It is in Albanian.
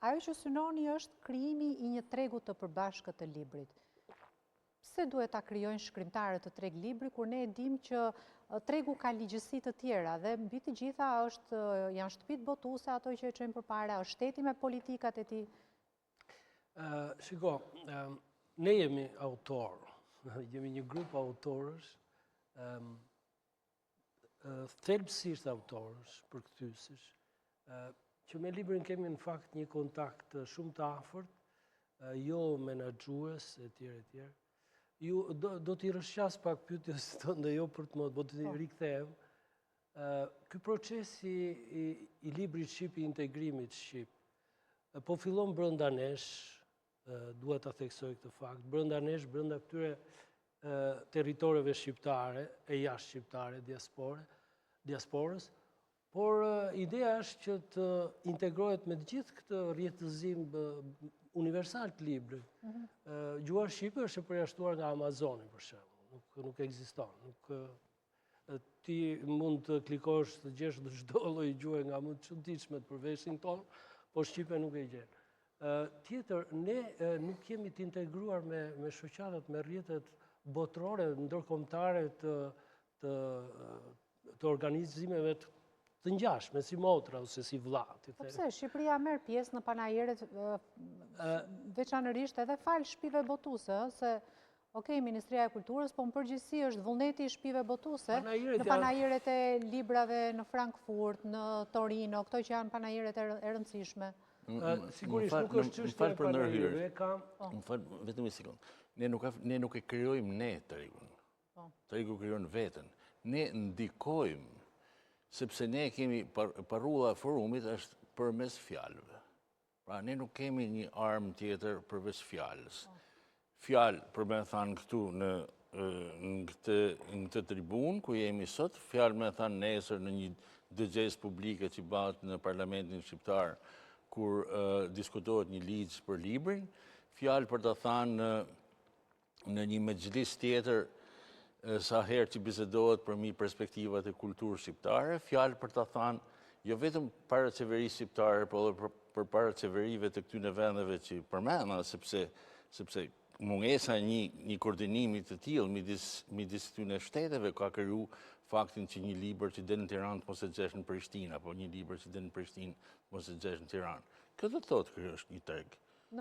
ajo që synoni është krijimi i një tregu të përbashkët të librit. Pse duhet ta krijojnë shkrimtarët të treg libri, kur ne e dim që tregu ka ligjësi të tjera dhe mbi të gjitha janë shtëpitë botuese ato që e çojnë përpara, është shteti me politikat e tij. Shiko, ne jemi autor, jemi një grup autorësh, thelbësisht autorësh, përkthyesesh, që me librin kemi në fakt një kontakt shumë të afërt, jo menaxhues etj etj. Ju do t'i rëshqas pak pyetjes tënde jo për të modë, do t'i rikthehem. Ky procesi i librit shqip, i integrimit shqip, po fillon brenda nesh, duhet ta theksoj këtë fakt, brenda nesh, brenda këtyre territoreve shqiptare, e jashtë shqiptare, diasporës, por ideja është që të integrohet me gjithë këtë rjetëzim universal të librit. Gjuha shqipe është e përjashtuar nga Amazoni, për shembull, nuk ekziston. Ti mund të klikosh të gjesh çdo lloj gjuhe nga më të çuditshme të përveshin tonë, po shqipe nuk e gjen. Tjetër, ne nuk jemi të integruar me shoqatat, me rrjetet botërore, ndërkombëtare të organizimeve të ngjashme, si motra ose si vlla. Po pse, Shqipëria merr pjesë në panajeret veçanërisht edhe fal shtëpive botuese, se Ministria e Kulturës, po në përgjithësi është vullneti i shtëpive botuese, në panajeret e librave në Frankfurt, në Torino, këto që janë panajeret e rëndësishme. Sigurisht nuk është çështje e panajireve, Më fal vetëm një sekond. Ne nuk e krijojmë ne tregun. Tregu krijon veten. Ne ndikojmë, sepse ne kemi parrulla e forumit është përmes fjalëve. Pra ne nuk kemi një armë tjetër përveç fjalës. Fjalë, për me thanë këtu në këtë tribunë, ku jemi sot, fjalë me thanë nesër në një dëgjes publike që bëhet në Parlamentin Shqiptar, kur diskutohet një ligj për librin, fjalë për të thanë në një mexhlis tjetër, sa herë që bisedohet për mi perspektivat e kulturës shqiptare, fjalë për të thanë, jo vetëm para qeverisë shqiptare, por edhe për para qeverive të këtyne vendeve që përmenda, sepse mungesa një koordinimi të tillë midis këtyne shteteve ka kriju faktin që një libër që del në Tiranë mos e gjesh në Prishtinë, apo një libër që del në Prishtinë mos e gjesh në Tiranë. Kjo do të thotë krijosh një treg.